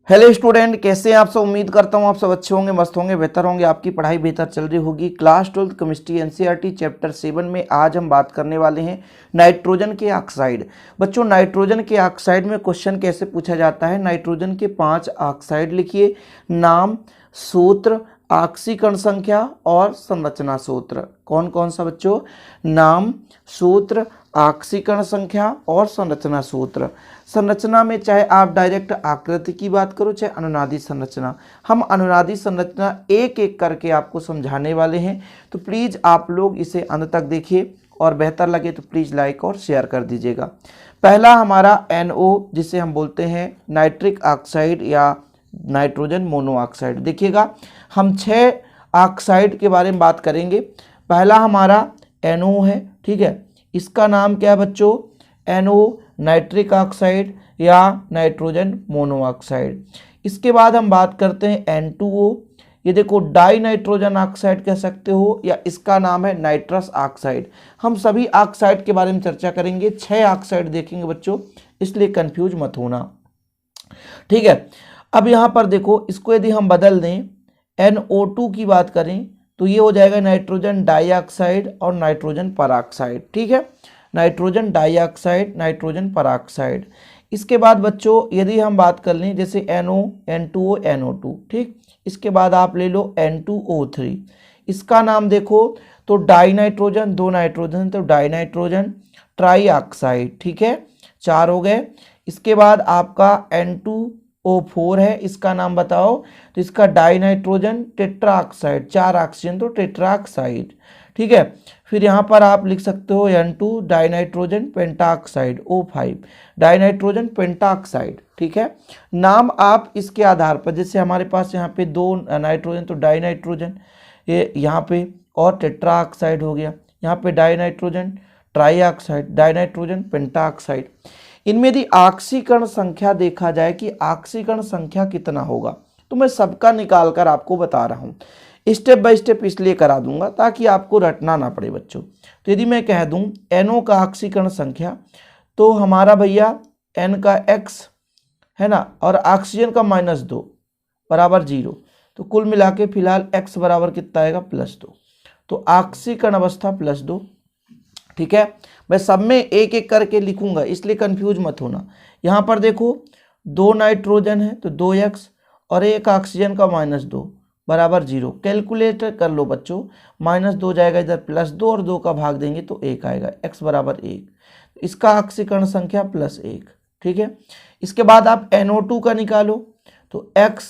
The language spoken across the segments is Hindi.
हेलो स्टूडेंट, कैसे हैं आप सब। उम्मीद करता हूं आप सब अच्छे होंगे, मस्त होंगे, बेहतर होंगे, आपकी पढ़ाई बेहतर चल रही होगी। क्लास 12 केमिस्ट्री एनसीईआरटी चैप्टर 7 में आज हम बात करने वाले हैं नाइट्रोजन के ऑक्साइड। बच्चों, नाइट्रोजन के ऑक्साइड में क्वेश्चन कैसे पूछा जाता है। नाइट्रोजन के 5 ऑक्साइड लिखिए, नाम, सूत्र, ऑक्सीकरण संख्या और संरचना सूत्र। कौन कौन सा बच्चों? नाम, सूत्र, ऑक्सीकरण संख्या और संरचना सूत्र। संरचना में चाहे आप डायरेक्ट आकृति की बात करो, चाहे अनुनादी संरचना, हम अनुनादी संरचना एक एक करके आपको समझाने वाले हैं। तो प्लीज़ आप लोग इसे अंत तक देखिए और बेहतर लगे तो प्लीज़ लाइक और शेयर कर दीजिएगा। पहला हमारा NO, जिसे हम बोलते हैं नाइट्रिक ऑक्साइड या नाइट्रोजन मोनोऑक्साइड। देखिएगा, हम 6 ऑक्साइड के बारे में बात करेंगे। पहला हमारा NO है, ठीक है। इसका नाम क्या है बच्चों? NO नाइट्रिक ऑक्साइड या नाइट्रोजन मोनोऑक्साइड। इसके बाद हम बात करते हैं N2O। ये देखो, डाई नाइट्रोजन ऑक्साइड कह सकते हो, या इसका नाम है नाइट्रस ऑक्साइड। हम सभी ऑक्साइड के बारे में चर्चा करेंगे। 6 ऑक्साइड देखेंगे बच्चों, इसलिए कंफ्यूज मत होना, ठीक है। अब यहाँ पर देखो, इसको यदि हम बदल दें, NO2 की बात करें तो ये हो जाएगा नाइट्रोजन डाइऑक्साइड और नाइट्रोजन परऑक्साइड, ठीक है। Nitrogen dioxide, nitrogen peroxide. इसके बाद बच्चों यदि हम बात कर लें, जैसे NO, N2O, NO2, ठीक। इसके बाद आप ले लो N2O3। इसका नाम देखो तो डाई नाइट्रोजन, 2 नाइट्रोजन तो डाई नाइट्रोजन ट्राईऑक्साइड, ठीक है। 4 हो गए। इसके बाद आपका N2O4 है, इसका नाम बताओ। तो इसका डाई नाइट्रोजन टेट्राऑक्साइड, 4 ऑक्सीजन तो टेट्राऑक्साइड, ठीक है। फिर यहाँ पर आप लिख सकते हो N2 dinitrogen pentoxide, O5 dinitrogen pentoxide, ठीक है। नाम आप इसके आधार पर, जैसे हमारे पास यहाँ पे 2 नाइट्रोजन तो डाइनाइट्रोजन, ये यहाँ पे और टेट्राऑक्साइड हो गया, यहाँ पे डाइनाइट्रोजन ट्राईऑक्साइड, डाइनाइट्रोजन पेंटाऑक्साइड। इनमें यदि ऑक्सीकरण संख्या देखा जाए कि ऑक्सीकरण संख्या कितना होगा, तो मैं सबका निकाल कर आपको बता रहा हूँ। स्टेप बाय स्टेप इसलिए करा दूंगा ताकि आपको रटना ना पड़े बच्चों। तो यदि मैं कह दूं NO का ऑक्सीकरण संख्या, तो हमारा भैया N का X है ना, और ऑक्सीजन का -2 बराबर 0। तो कुल मिला के फिलहाल X बराबर कितना आएगा? +2। तो ऑक्सीकरण अवस्था +2, ठीक है। मैं सब में एक एक करके लिखूंगा, इसलिए कंफ्यूज मत होना। यहाँ पर देखो, 2 नाइट्रोजन है तो 2X और 1 ऑक्सीजन का -2 बराबर 0। कैलकुलेटर कर लो बच्चों, -2 जाएगा इधर, +2 और 2 का भाग देंगे तो 1 आएगा, X बराबर 1। इसका ऑक्सीकरण संख्या +1, ठीक है। इसके बाद आप NO2 का निकालो, तो X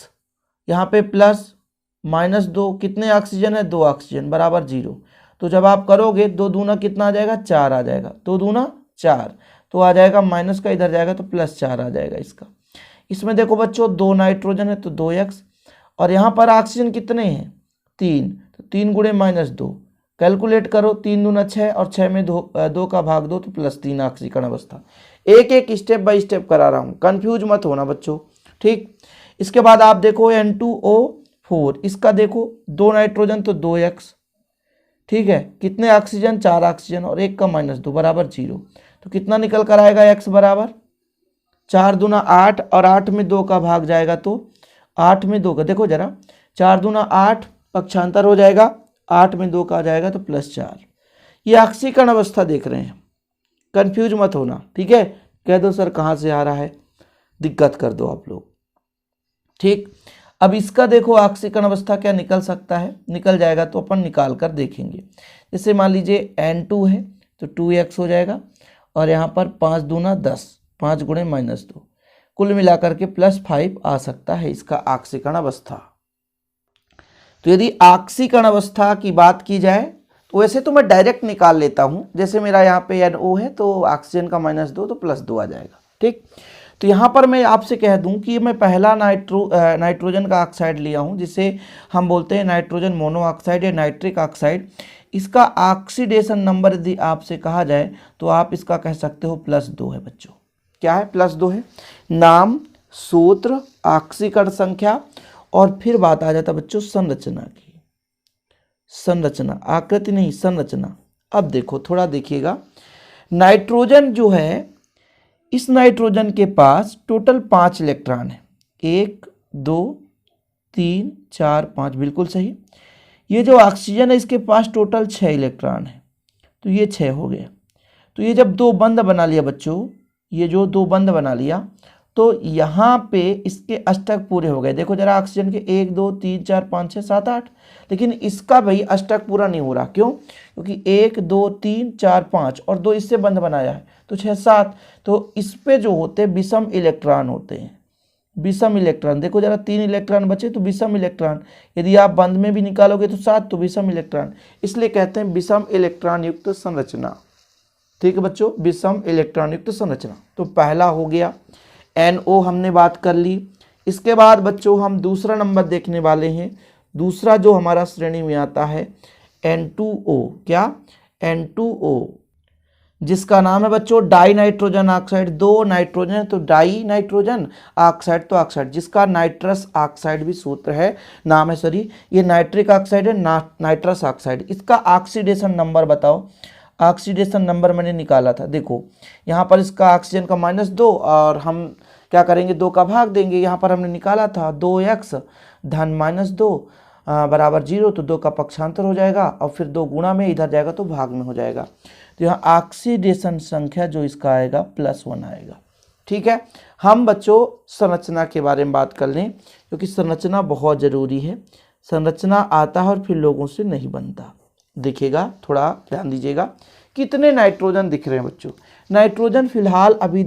यहाँ पे +-2, कितने ऑक्सीजन है? 2 ऑक्सीजन बराबर 0। तो जब आप करोगे 2 दूना कितना आ जाएगा? 4 आ जाएगा, 2 दूना 4, तो आ जाएगा माइनस का इधर जाएगा तो +4 आ जाएगा इसका। इसमें देखो बच्चों, 2 नाइट्रोजन है तो 2X, और यहाँ पर ऑक्सीजन कितने हैं? 3, तो 3 गुणे -2, कैलकुलेट करो, 3 दूना 6 और 6 में 2 का भाग दो तो +3 ऑक्सीकरण अवस्था। एक एक स्टेप बाय स्टेप करा रहा हूँ, कंफ्यूज मत होना बच्चों, ठीक। इसके बाद आप देखो N2O4, इसका देखो 2 नाइट्रोजन तो 2X, ठीक है। कितने ऑक्सीजन? 4 ऑक्सीजन और 1 का -2 बराबर 0। तो कितना निकल कर आएगा? X बराबर 4 दूना 8 और 8 में 2 का भाग जाएगा तो 8 में 2 का, देखो जरा, 4 दूना 8 पक्षांतर हो जाएगा, 8 में 2 का आ जाएगा तो +4। ये ऑक्सीकरण अवस्था देख रहे हैं, कंफ्यूज मत होना, ठीक है। कह दो सर कहाँ से आ रहा है, दिक्कत कर दो आप लोग, ठीक। अब इसका देखो ऑक्सीकरण अवस्था क्या निकल सकता है, निकल जाएगा तो अपन निकाल कर देखेंगे। जैसे मान लीजिए N2 है तो 2X हो जाएगा, और यहाँ पर 5 दूना 10, 5 गुणे -2, कुल मिलाकर के +5 आ सकता है इसका ऑक्सीकरण अवस्था। तो यदि ऑक्सीकरण अवस्था की बात की जाए तो वैसे तो मैं डायरेक्ट निकाल लेता हूं, जैसे मेरा यहाँ पे NO है तो ऑक्सीजन का -2 तो +2 आ जाएगा, ठीक। तो यहाँ पर मैं आपसे कह दूं कि मैं पहला नाइट्रोजन का ऑक्साइड लिया हूं, जिसे हम बोलते हैं नाइट्रोजन मोनोऑक्साइड या नाइट्रिक ऑक्साइड। इसका ऑक्सीडेशन नंबर यदि आपसे कहा जाए तो आप इसका कह सकते हो +2 है बच्चों। क्या है? +2 है। नाम, सूत्र, ऑक्सीकरण संख्या, और फिर बात आ जाता बच्चों संरचना की। संरचना, आकृति नहीं, संरचना। अब देखो, थोड़ा देखिएगा, नाइट्रोजन जो है, इस नाइट्रोजन के पास टोटल 5 इलेक्ट्रॉन है। 1 2 3 4 5, बिल्कुल सही। ये जो ऑक्सीजन है इसके पास टोटल 6 इलेक्ट्रॉन है, तो ये 6 हो गया। तो ये जब 2 बंध बना लिया बच्चों, ये जो 2 बंध बना लिया, तो यहाँ पे इसके अष्टक पूरे हो गए। देखो जरा, ऑक्सीजन के 1 2 3 4 5 6 7 8, लेकिन इसका भाई अष्टक पूरा नहीं हो रहा। क्यों? क्योंकि 1 2 3 4 5 और 2 इससे बंध बनाया है, तो 6 7। तो इस पे जो होते हैं विषम इलेक्ट्रॉन होते हैं, विषम इलेक्ट्रॉन। देखो जरा, 3 इलेक्ट्रॉन बचे तो विषम इलेक्ट्रॉन। यदि आप बंध में भी निकालोगे तो 7, तो विषम इलेक्ट्रॉन। इसलिए कहते हैं विषम इलेक्ट्रॉन युक्त संरचना। ठीक है बच्चों, विषम इलेक्ट्रॉन युक्त संरचना। तो पहला हो गया NO, हमने बात कर ली। इसके बाद बच्चों हम दूसरा नंबर देखने वाले हैं। दूसरा जो हमारा श्रेणी में आता है N2O। क्या? N2O, जिसका नाम है बच्चों डाई नाइट्रोजन ऑक्साइड। 2 नाइट्रोजन है तो डाई नाइट्रोजन, ऑक्साइड तो ऑक्साइड, जिसका नाइट्रस ऑक्साइड भी सूत्र है, नाम है, सॉरी, ये नाइट्रिक ऑक्साइड है, नाइट्रस ऑक्साइड। इसका ऑक्सीडेशन नंबर बताओ। ऑक्सीडेशन नंबर मैंने निकाला था। देखो यहाँ पर इसका ऑक्सीजन का -2, और हम क्या करेंगे, 2 का भाग देंगे। यहाँ पर हमने निकाला था 2x धन -2 बराबर 0, तो 2 का पक्षांतर हो जाएगा, और फिर 2 गुणा में इधर जाएगा तो भाग में हो जाएगा। तो यहाँ ऑक्सीडेशन संख्या जो इसका आएगा +1 आएगा। ठीक है, हम बच्चों संरचना के बारे में बात कर लें, क्योंकि संरचना बहुत ज़रूरी है। संरचना आता है और फिर लोगों से नहीं बनता। देखिएगा, थोड़ा ध्यान दीजिएगा। कितने नाइट्रोजन दिख रहे हैं बच्चों? नाइट्रोजन फिलहाल अभी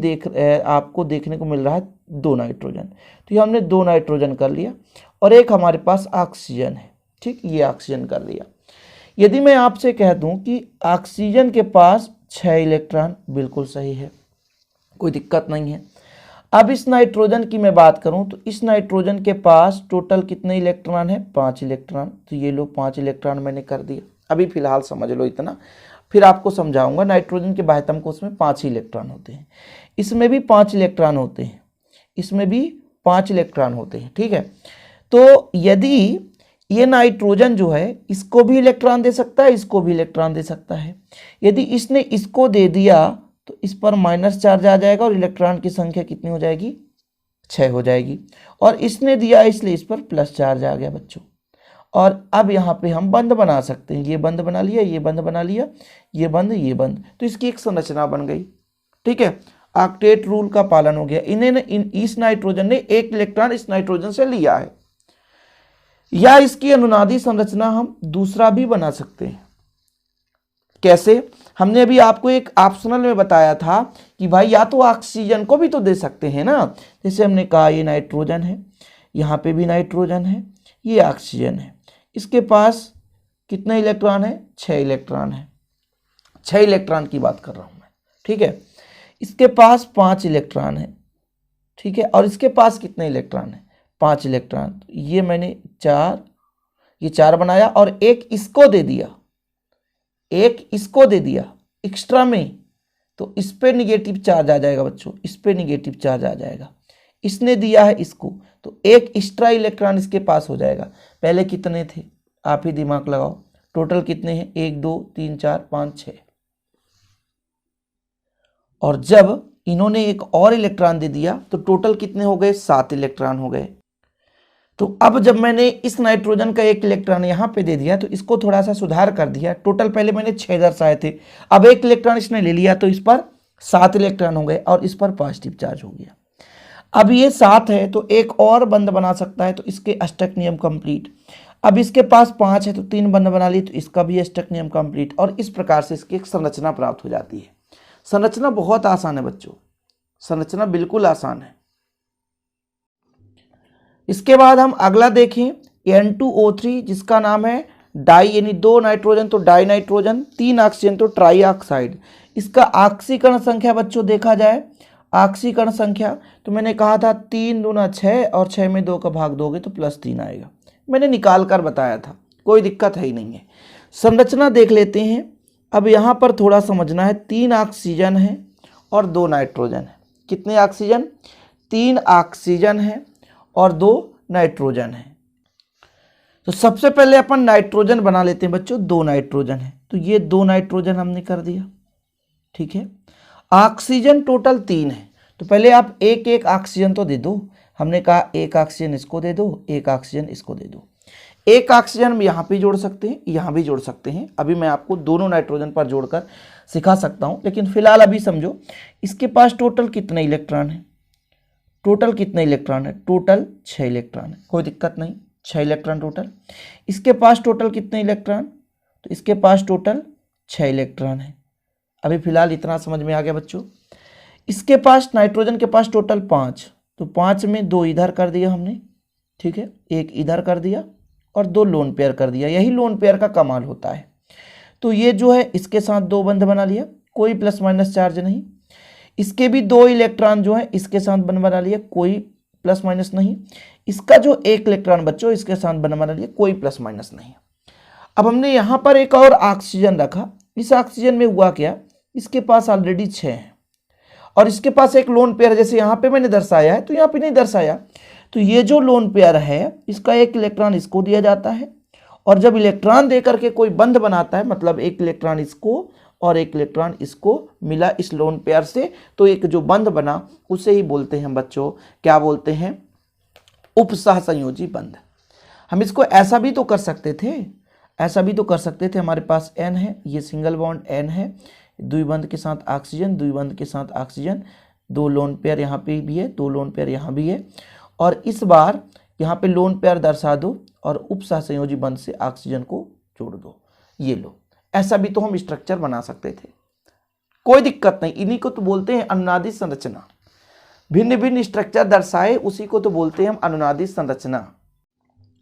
आपको देखने को मिल रहा है 2 नाइट्रोजन। तो ये हमने 2 नाइट्रोजन कर लिया, और एक हमारे पास ऑक्सीजन है। ठीक, ये ऑक्सीजन कर लिया। यदि मैं आपसे कह दूं कि ऑक्सीजन के पास 6 इलेक्ट्रॉन, बिल्कुल सही है, कोई दिक्कत नहीं है। अब इस नाइट्रोजन की मैं बात करूं तो इस नाइट्रोजन के पास टोटल कितने इलेक्ट्रॉन है? 5 इलेक्ट्रॉन। तो ये लो 5 इलेक्ट्रॉन मैंने कर दिया। अभी फिलहाल समझ लो इतना, फिर आपको समझाऊंगा। नाइट्रोजन के बाह्यतम कोश में 5 ही इलेक्ट्रॉन होते हैं, इसमें भी 5 इलेक्ट्रॉन होते हैं, इसमें भी 5 इलेक्ट्रॉन होते हैं। ठीक है, तो यदि ये नाइट्रोजन जो है इसको भी इलेक्ट्रॉन दे सकता है, इसको भी इलेक्ट्रॉन दे सकता है। यदि इसने इसको दे दिया तो इस पर माइनस चार्ज आ जाएगा, और इलेक्ट्रॉन की संख्या कितनी हो जाएगी? 6 हो जाएगी। और इसने दिया इसलिए इस पर प्लस चार्ज आ गया बच्चों। और अब यहाँ पे हम बंध बना सकते हैं। ये बंध बना लिया, ये बंध बना लिया, ये बंध, ये बंध, तो इसकी एक संरचना बन गई। ठीक है, ऑक्टेट रूल का पालन हो गया। इस नाइट्रोजन ने 1 इलेक्ट्रॉन इस नाइट्रोजन से लिया है। या इसकी अनुनादी संरचना हम दूसरा भी बना सकते हैं। कैसे? हमने अभी आपको एक ऑप्शनल में बताया था कि भाई या तो ऑक्सीजन को भी तो दे सकते हैं ना। जैसे हमने कहा ये नाइट्रोजन है, यहाँ पे भी नाइट्रोजन है, ये ऑक्सीजन है। इसके पास कितने इलेक्ट्रॉन है? 6 इलेक्ट्रॉन है। 6 इलेक्ट्रॉन की बात कर रहा हूँ मैं। ठीक है, इसके पास 5 इलेक्ट्रॉन है। ठीक है, और इसके पास कितने इलेक्ट्रॉन है? 5 इलेक्ट्रॉन। ये मैंने 4, ये 4 बनाया, और एक इसको दे दिया, एक इसको दे दिया एक्स्ट्रा में, तो इस पे निगेटिव चार्ज आ जाएगा बच्चों, इस पे निगेटिव चार्ज आ जाएगा। इसने दिया है इसको, तो एक एक्स्ट्रा इलेक्ट्रॉन इसके पास हो जाएगा। पहले कितने थे? आप ही दिमाग लगाओ, टोटल कितने हैं? 1 2 3 4 5 6। और जब इन्होंने एक और इलेक्ट्रॉन दे दिया तो टोटल कितने हो गए? 7 इलेक्ट्रॉन हो गए। तो अब जब मैंने इस नाइट्रोजन का 1 इलेक्ट्रॉन यहाँ पे दे दिया, तो इसको थोड़ा सा सुधार कर दिया। टोटल पहले मैंने 6 दर्शाए थे, अब 1 इलेक्ट्रॉन इसने ले लिया, तो इस पर 7 इलेक्ट्रॉन हो गए, और इस पर पॉजिटिव चार्ज हो गया। अब ये 7 है तो एक और बंध बना सकता है, तो इसके अष्टक नियम कंप्लीट। अब इसके पास 5 है तो 3 बंध बना ली, तो इसका भी अष्टक नियम कंप्लीट। और इस प्रकार से इसकी एक संरचना प्राप्त हो जाती है। संरचना बहुत आसान है बच्चों, संरचना बिल्कुल आसान है। इसके बाद हम अगला देखें N2O3, जिसका नाम है डाई, यानी 2 नाइट्रोजन तो डाई नाइट्रोजन, 3 ऑक्सीजन तो ट्राई ऑक्साइड। इसका ऑक्सीकरण संख्या बच्चों देखा जाए, ऑक्सीकरण संख्या तो मैंने कहा था 3 दूना 6, और 6 में 2 का भाग दोगे तो +3 आएगा। मैंने निकाल कर बताया था, कोई दिक्कत है ही नहीं है। संरचना देख लेते हैं। अब यहाँ पर थोड़ा समझना है। 3 ऑक्सीजन है और 2 नाइट्रोजन है। कितने ऑक्सीजन? 3 ऑक्सीजन है और 2 नाइट्रोजन है। तो सबसे पहले अपन नाइट्रोजन बना लेते हैं बच्चों। 2 नाइट्रोजन है तो ये 2 नाइट्रोजन हमने कर दिया। ठीक है, ऑक्सीजन टोटल 3 है, तो पहले आप एक एक ऑक्सीजन तो दे दो। हमने कहा एक ऑक्सीजन इसको दे दो, एक ऑक्सीजन इसको दे दो। एक ऑक्सीजन हम यहाँ पे जोड़ सकते हैं, यहाँ भी जोड़ सकते हैं। अभी मैं आपको दोनों नाइट्रोजन पर जोड़कर सिखा सकता हूँ, लेकिन फिलहाल अभी समझो इसके पास टोटल कितने इलेक्ट्रॉन है, टोटल कितने इलेक्ट्रॉन है, टोटल 6 इलेक्ट्रॉन है, कोई दिक्कत नहीं, 6 इलेक्ट्रॉन टोटल। इसके पास टोटल कितने इलेक्ट्रॉन, तो इसके पास टोटल 6 इलेक्ट्रॉन है। अभी फिलहाल इतना समझ में आ गया बच्चों। इसके पास नाइट्रोजन के पास टोटल 5, तो 5 में 2 इधर कर दिया हमने, ठीक है, 1 इधर कर दिया और 2 लोन पेयर कर दिया। यही लोन पेयर का कमाल होता है। तो ये जो है इसके साथ 2 बंध बना लिया, कोई प्लस माइनस चार्ज नहीं। इसके भी 2 इलेक्ट्रॉन जो है इसके साथ बंध बना लिया, कोई प्लस माइनस नहीं। इसका जो 1 इलेक्ट्रॉन बच्चों इसके साथ बंध बना लिया, कोई प्लस माइनस नहीं। अब हमने यहाँ पर एक और ऑक्सीजन रखा। इस ऑक्सीजन में हुआ क्या, इसके पास ऑलरेडी 6 है और इसके पास एक लोन पेयर, जैसे यहाँ पे मैंने दर्शाया है तो यहाँ पे नहीं दर्शाया। तो ये जो लोन पेयर है इसका 1 इलेक्ट्रॉन इसको दिया जाता है, और जब इलेक्ट्रॉन दे करके कोई बंध बनाता है, मतलब 1 इलेक्ट्रॉन इसको और 1 इलेक्ट्रॉन इसको मिला इस लोन पेयर से, तो एक जो बंध बना उसे ही बोलते हैं बच्चों, क्या बोलते हैं, उपसहसंयोजी बंध। हम इसको ऐसा भी तो कर सकते थे, ऐसा भी तो कर सकते थे। हमारे पास N है, ये सिंगल बॉन्ड N है, द्विबंध के साथ ऑक्सीजन, द्विबंध के साथ ऑक्सीजन, 2 लोन पेयर यहाँ पे भी है, 2 लोन पेयर यहाँ भी है, और इस बार यहाँ पे लोन पेयर दर्शा दो और उपसहसंयोजी बंध से ऑक्सीजन को जोड़ दो। ये लो, ऐसा भी तो हम स्ट्रक्चर बना सकते थे, कोई दिक्कत नहीं। इन्हीं को तो बोलते हैं अनुनादी संरचना। भिन्न भिन्न स्ट्रक्चर दर्शाए उसी को तो बोलते हैं हम अनुनादी संरचना।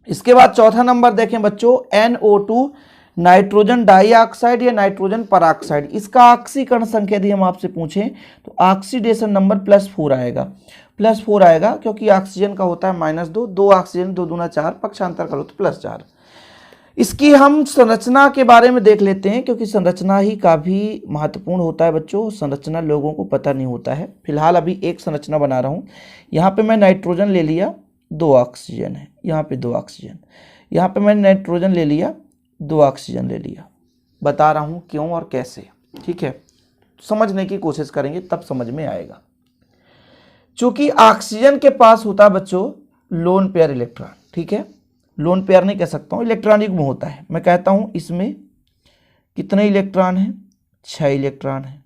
इसके बाद चौथा नंबर देखें बच्चों, NO2 नाइट्रोजन डाइऑक्साइड या नाइट्रोजन परऑक्साइड। इसका ऑक्सीकरण संख्या यदि हम आपसे पूछें तो ऑक्सीडेशन नंबर +4 आएगा, +4 आएगा, क्योंकि ऑक्सीजन का होता है -2, 2 ऑक्सीजन 2 दूना 4, पक्षांतर करो तो +4। इसकी हम संरचना के बारे में देख लेते हैं, क्योंकि संरचना ही काफ़ी महत्वपूर्ण होता है बच्चों। संरचना लोगों को पता नहीं होता है। फिलहाल अभी एक संरचना बना रहा हूँ। यहाँ पे मैं नाइट्रोजन ले लिया, 2 ऑक्सीजन है, यहाँ पे 2 ऑक्सीजन, यहाँ पे मैंने नाइट्रोजन ले लिया, 2 ऑक्सीजन ले लिया। बता रहा हूँ क्यों और कैसे, ठीक है, समझने की कोशिश करेंगे तब समझ में आएगा। चूंकि ऑक्सीजन के पास होता है बच्चों लोन पेयर इलेक्ट्रॉन, ठीक है, लोन पेयर नहीं कह सकता हूँ, इलेक्ट्रॉन युग्म होता है। मैं कहता हूँ इसमें कितने इलेक्ट्रॉन हैं, 6 इलेक्ट्रॉन है,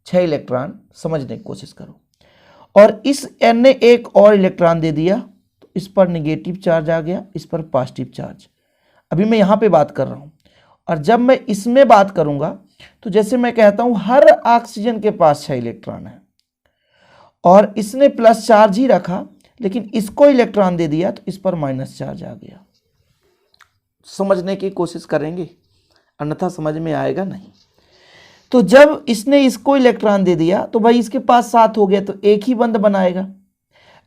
6 इलेक्ट्रॉन, समझने की कोशिश करो। और इस N ने एक और इलेक्ट्रॉन दे दिया, तो इस पर निगेटिव चार्ज आ गया, इस पर पॉजिटिव चार्ज। अभी मैं यहाँ पे बात कर रहा हूँ, और जब मैं इसमें बात करूँगा तो जैसे मैं कहता हूँ हर ऑक्सीजन के पास 6 इलेक्ट्रॉन है, और इसने प्लस चार्ज ही रखा, लेकिन इसको इलेक्ट्रॉन दे दिया तो इस पर माइनस चार्ज आ गया। समझने की कोशिश करेंगे, अन्यथा समझ में आएगा नहीं। तो जब इसने इसको इलेक्ट्रॉन दे दिया तो भाई इसके पास 7 हो गया, तो एक ही बंध बनाएगा।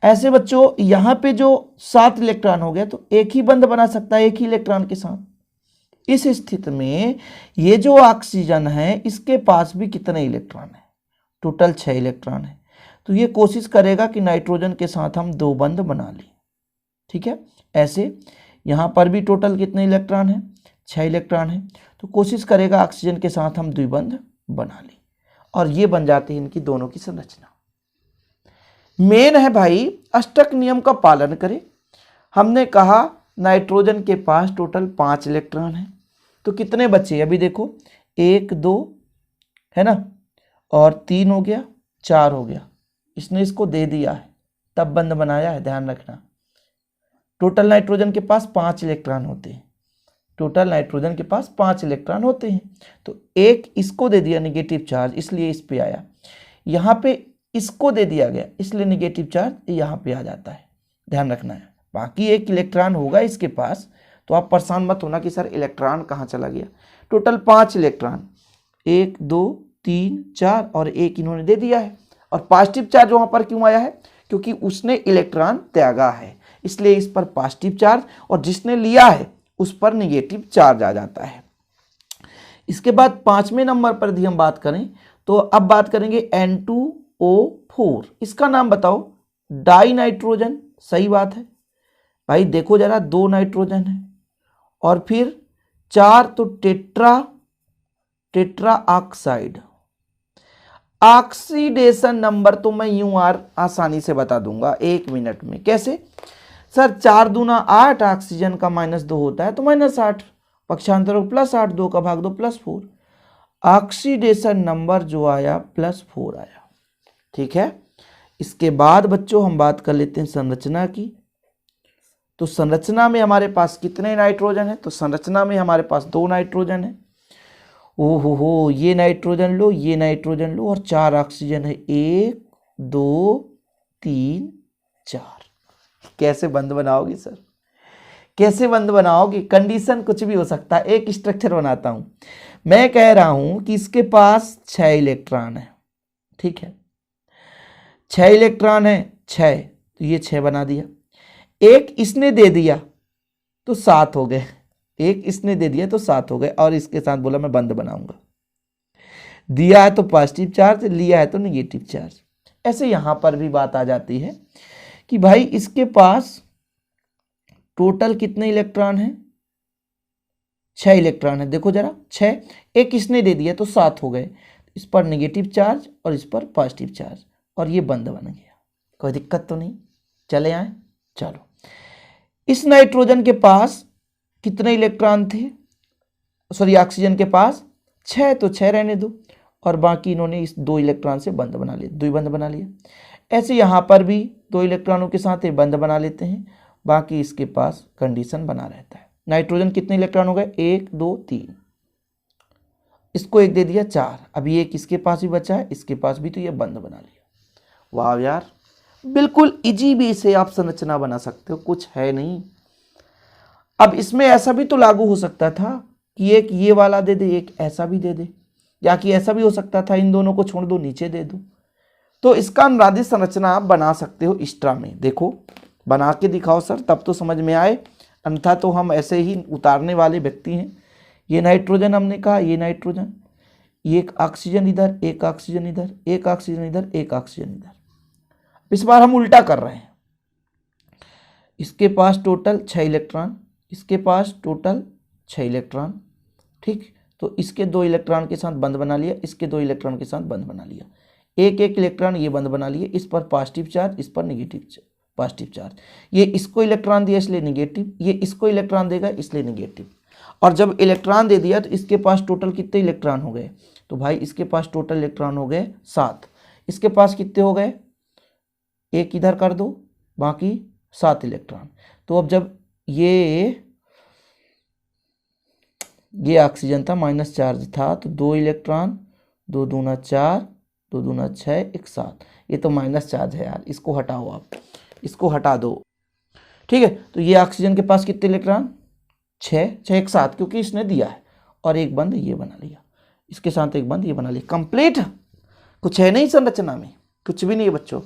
ऐसे बच्चों यहाँ पे जो 7 इलेक्ट्रॉन हो गया तो एक ही बंध बना सकता है एक ही इलेक्ट्रॉन के साथ। इस स्थिति में ये जो ऑक्सीजन है इसके पास भी कितने इलेक्ट्रॉन है, टोटल 6 इलेक्ट्रॉन है। तो ये कोशिश करेगा कि नाइट्रोजन के साथ हम 2 बंध बना लें, ठीक है। ऐसे यहाँ पर भी टोटल कितने इलेक्ट्रॉन है, 6 इलेक्ट्रॉन है, तो कोशिश करेगा ऑक्सीजन के साथ हम द्विबंध बना लें, और ये बन जाती है इनकी दोनों की संरचना। मेन है भाई अष्टक नियम का पालन करें। हमने कहा नाइट्रोजन के पास टोटल 5 इलेक्ट्रॉन है, तो कितने बचे, अभी देखो 1 2 है ना, और 3 हो गया, 4 हो गया। इसने इसको दे दिया है तब बंध बनाया है, ध्यान रखना। टोटल नाइट्रोजन के पास 5 इलेक्ट्रॉन होते हैं, टोटल नाइट्रोजन के पास 5 इलेक्ट्रॉन होते हैं, तो एक इसको दे दिया निगेटिव चार्ज, इसलिए इस पे आया। यहाँ पे इसको दे दिया गया इसलिए निगेटिव चार्ज यहाँ पे आ जाता है, ध्यान रखना है। बाकी 1 इलेक्ट्रॉन होगा इसके पास, तो आप परेशान मत होना कि सर इलेक्ट्रॉन कहाँ चला गया। टोटल 5 इलेक्ट्रॉन, 1 2 3 4 और 1 इन्होंने दे दिया है। और पॉजिटिव चार्ज वहाँ पर क्यों आया है, क्योंकि उसने इलेक्ट्रॉन त्यागा है, इसलिए इस पर पॉजिटिव चार्ज, और जिसने लिया है उस पर निगेटिव चार्ज आ जाता है। इसके बाद 5वें नंबर पर यदि हम बात करें तो अब बात करेंगे N2O4। इसका नाम बताओ, डाई नाइट्रोजन, सही बात है भाई। देखो जरा, 2 नाइट्रोजन है और फिर 4, तो टेट्रा ऑक्साइड। ऑक्सीडेशन नंबर तो मैं यूं आसानी से बता दूंगा 1 मिनट में। कैसे सर, 4 दूना 8, ऑक्सीजन का -2 होता है तो -8, पक्षांतर +8, 2 का भाग 2 +4, ऑक्सीडेशन नंबर जो आया +4 आया। ठीक है, इसके बाद बच्चों हम बात कर लेते हैं संरचना की। तो संरचना में हमारे पास कितने नाइट्रोजन है? तो संरचना में हमारे पास 2 नाइट्रोजन है। ओहो हो, ये नाइट्रोजन लो, ये नाइट्रोजन लो, और 4 ऑक्सीजन है। 1 2 3 4। कैसे बंद बनाओगे सर, कैसे बंद बनाओगे? कंडीशन कुछ भी हो सकता है। एक स्ट्रक्चर बनाता हूं, मैं कह रहा हूं कि इसके पास 6 इलेक्ट्रॉन है। ठीक है, 6 इलेक्ट्रॉन है, 6, तो ये 6 बना दिया। एक इसने दे दिया तो 7 हो गए, एक इसने दे दिया तो 7 हो गए, और इसके साथ बोला मैं बंद बनाऊंगा। दिया है तो पॉजिटिव चार्ज, लिया है तो नेगेटिव चार्ज। ऐसे यहां पर भी बात आ जाती है कि भाई इसके पास टोटल कितने इलेक्ट्रॉन है? 6 इलेक्ट्रॉन है। देखो जरा, 6, एक इसने दे दिया तो 7 हो गए, इस पर नेगेटिव चार्ज और इस पर पॉजिटिव चार्ज, और ये बंद बन गया। कोई दिक्कत तो नहीं? चले आए, चलो। इस नाइट्रोजन के पास कितने इलेक्ट्रॉन थे? सॉरी, ऑक्सीजन के पास 6, तो 6 रहने दो, और बाकी इन्होंने इस 2 इलेक्ट्रॉन से बंद बना लिया, 2 बंद बना लिया। ऐसे यहाँ पर भी 2 इलेक्ट्रॉनों के साथ ये बंद बना लेते हैं, बाकी इसके पास कंडीशन बना रहता है। नाइट्रोजन कितने इलेक्ट्रॉन हो गए? 1 2 3, इसको 1 दे दिया, 4। अभी एक इसके पास भी बचा है, इसके पास भी, तो ये बंद बना लिया। वाह यार, बिल्कुल इजी वे से आप संरचना बना सकते हो, कुछ है नहीं। अब इसमें ऐसा भी तो लागू हो सकता था कि एक ये वाला दे दे, एक ऐसा भी दे दे, या कि ऐसा भी हो सकता था इन दोनों को छोड़ दो, नीचे दे दो। तो इसका अनुवादित संरचना आप बना सकते हो एक्स्ट्रा में। देखो, बना के दिखाओ सर, तब तो समझ में आए, अन्यथा तो हम ऐसे ही उतारने वाले व्यक्ति हैं। ये नाइट्रोजन हमने कहा, ये नाइट्रोजन, एक ऑक्सीजन इधर, एक ऑक्सीजन इधर, एक ऑक्सीजन इधर, एक ऑक्सीजन इधर। इस बार हम उल्टा कर रहे हैं। इसके पास टोटल 6 इलेक्ट्रॉन, इसके पास टोटल 6 इलेक्ट्रॉन। ठीक, तो इसके 2 इलेक्ट्रॉन के साथ बंद बना लिया, इसके 2 इलेक्ट्रॉन के साथ बंद बना लिया। एक एक इलेक्ट्रॉन ये बंद बना लिए, इस पर पॉजिटिव चार्ज, इस पर नेगेटिव पॉजिटिव चार्ज। ये इसको इलेक्ट्रॉन दिया इसलिए नेगेटिव, ये इसको इलेक्ट्रॉन देगा इसलिए नेगेटिव। और जब इलेक्ट्रॉन दे दिया तो इसके पास टोटल कितने इलेक्ट्रॉन हो गए? तो भाई इसके पास टोटल इलेक्ट्रॉन हो गए 7। इसके पास कितने हो गए? एक इधर कर दो, बाकी 7 इलेक्ट्रॉन। तो अब जब ये ऑक्सीजन था, माइनस चार्ज था, तो 2 इलेक्ट्रॉन, 2 दूना 4, 2 दूना 6, 1 7। ये तो माइनस चार्ज है यार, इसको हटाओ, आप इसको हटा दो। ठीक है, तो ये ऑक्सीजन के पास कितने इलेक्ट्रॉन? 6, 6 1 7, क्योंकि इसने दिया है, और एक बंद ये बना लिया, इसके साथ एक बंद ये बना लिया। कंप्लीट। कुछ है नहीं संरचना में, कुछ भी नहीं है बच्चों।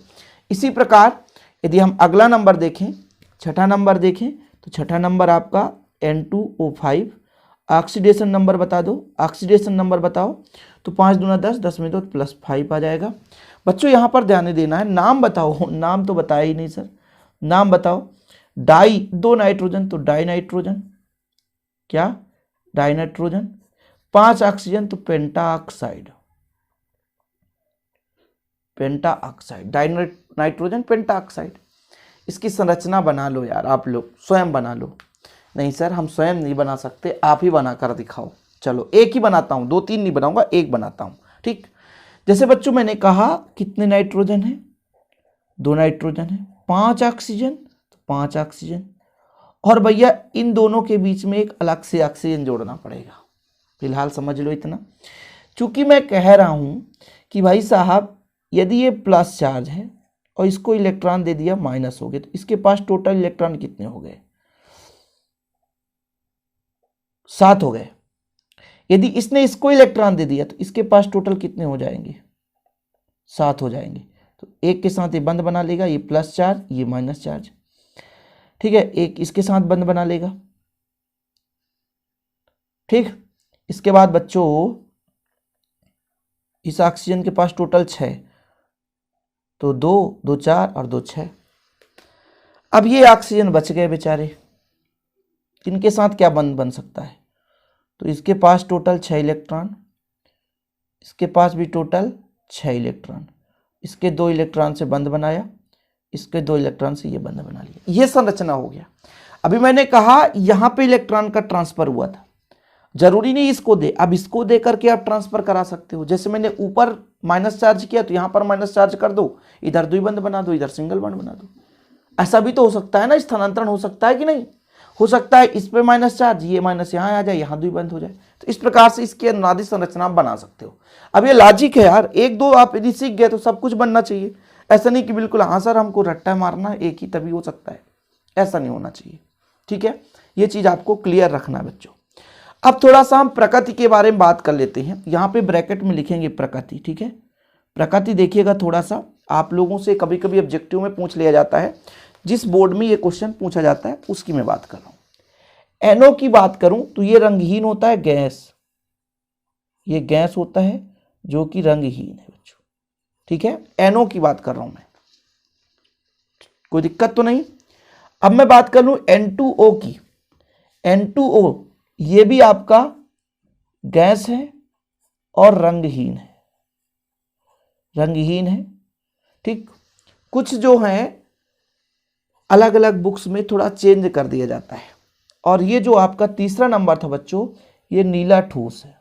इसी प्रकार यदि हम अगला नंबर देखें, छठा नंबर देखें, तो छठा नंबर आपका N2O5। ऑक्सीडेशन नंबर बता दो, ऑक्सीडेशन नंबर बताओ। तो 5 दूना 10, 10 में तो +5 आ जाएगा। बच्चों यहाँ पर ध्यान देना है, नाम बताओ। नाम तो बताया ही नहीं सर, नाम बताओ। डाई, 2 नाइट्रोजन तो डाई नाइट्रोजन, क्या डाई नाइट्रोजन। 5 ऑक्सीजन तो पेंटा ऑक्साइड, पेंटा ऑक्साइड, डाई नाइट्रोजन पेंटा ऑक्साइड। इसकी संरचना बना लो यार, आप लोग स्वयं बना लो। नहीं सर, हम स्वयं नहीं बना सकते, आप ही बना कर दिखाओ। चलो एक ही बनाता हूँ, 2 3 नहीं बनाऊंगा, एक बनाता हूँ। ठीक, जैसे बच्चों मैंने कहा कितने नाइट्रोजन है? 2 नाइट्रोजन है। 5 ऑक्सीजन तो 5 ऑक्सीजन, और भैया इन दोनों के बीच में एक अलग से ऑक्सीजन जोड़ना पड़ेगा। फिलहाल समझ लो इतना। चूंकि मैं कह रहा हूं कि भाई साहब यदि ये प्लस चार्ज है और इसको इलेक्ट्रॉन दे दिया माइनस हो गए, तो इसके पास टोटल इलेक्ट्रॉन कितने हो गए? 7 हो गए। यदि इसने इसको इलेक्ट्रॉन दे दिया तो इसके पास टोटल कितने हो जाएंगे? 7 हो जाएंगे। तो एक के साथ ये बंद बना लेगा, ये प्लस चार्ज, ये माइनस चार्ज। ठीक है, एक इसके साथ बंद बना लेगा। ठीक, इसके बाद बच्चों इस ऑक्सीजन के पास टोटल 6, तो 2 2 4 और 2 6। अब ये ऑक्सीजन बच गए बेचारे, इनके साथ क्या बंद बन सकता है? तो इसके पास टोटल 6 इलेक्ट्रॉन, इसके पास भी टोटल 6 इलेक्ट्रॉन, इसके 2 इलेक्ट्रॉन से बंध बनाया, इसके 2 इलेक्ट्रॉन से ये बंध बना लिया। ये संरचना हो गया। अभी मैंने कहा यहाँ पे इलेक्ट्रॉन का ट्रांसफर हुआ था, जरूरी नहीं इसको दे, अब इसको दे करके आप ट्रांसफर करा सकते हो। जैसे मैंने ऊपर माइनस चार्ज किया तो यहाँ पर माइनस चार्ज कर दो, इधर द्विबंध बना दो, इधर सिंगल बॉन्ड बना दो। ऐसा भी तो हो सकता है ना, स्थानांतरण हो सकता है कि नहीं हो सकता है। इस पे माइनस चार्ज, ये माइनस यहाँ आ जाए, यहाँ द्विबंध हो जाए। तो इस प्रकार से इसकी अनुनादी संरचना आप बना सकते हो। अब ये लॉजिक है यार, एक दो आप यदि सीख गए तो सब कुछ बनना चाहिए। ऐसा नहीं कि बिल्कुल हाँ सर हमको रट्टा मारना एक ही तभी हो सकता है, ऐसा नहीं होना चाहिए। ठीक है, ये चीज आपको क्लियर रखना है बच्चों। अब थोड़ा सा हम प्रकृति के बारे में बात कर लेते हैं। यहाँ पे ब्रैकेट में लिखेंगे प्रकृति। ठीक है, प्रकृति देखिएगा थोड़ा सा, आप लोगों से कभी कभी ऑब्जेक्टिव में पूछ लिया जाता है, जिस बोर्ड में ये क्वेश्चन पूछा जाता है उसकी मैं बात कर रहा हूं। NO की बात करूं तो ये रंगहीन होता है गैस, ये गैस होता है जो कि रंगहीन है बच्चों। ठीक है, NO की बात कर रहा हूं मैं, कोई दिक्कत तो नहीं। अब मैं बात कर लूं N2O की। N2O ये भी आपका गैस है और रंगहीन है, रंगहीन है। ठीक, कुछ जो है अलग अलग बुक्स में थोड़ा चेंज कर दिया जाता है। और ये जो आपका तीसरा नंबर था बच्चों, ये नीला ठोस है,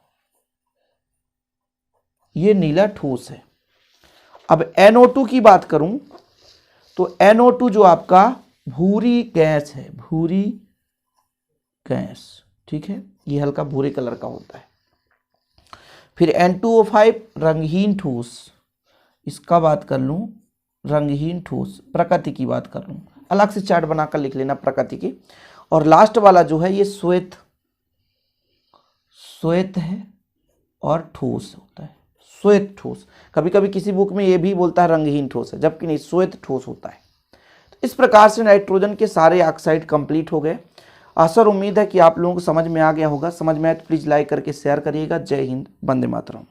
ये नीला ठोस है। अब NO2 की बात करूं तो NO2 जो आपका भूरी गैस है, भूरी गैस। ठीक है, ये हल्का भूरे कलर का होता है। फिर N2O5 रंगहीन ठोस, इसका बात कर लूं रंगहीन ठोस। प्रकृति की बात कर लूं, अलग से चार्ट बनाकर लिख लेना प्रकृति की। और लास्ट वाला जो है ये श्वेत, श्वेत है और ठोस होता है, श्वेत ठोस। कभी कभी किसी बुक में ये भी बोलता है रंगहीन ठोस है, जबकि नहीं, श्वेत ठोस होता है। तो इस प्रकार से नाइट्रोजन के सारे ऑक्साइड कंप्लीट हो गए। आशा और उम्मीद है कि आप लोगों को समझ में आ गया होगा। समझ में आए तो प्लीज़ लाइक करके शेयर करिएगा। जय हिंद, वंदे मातरम।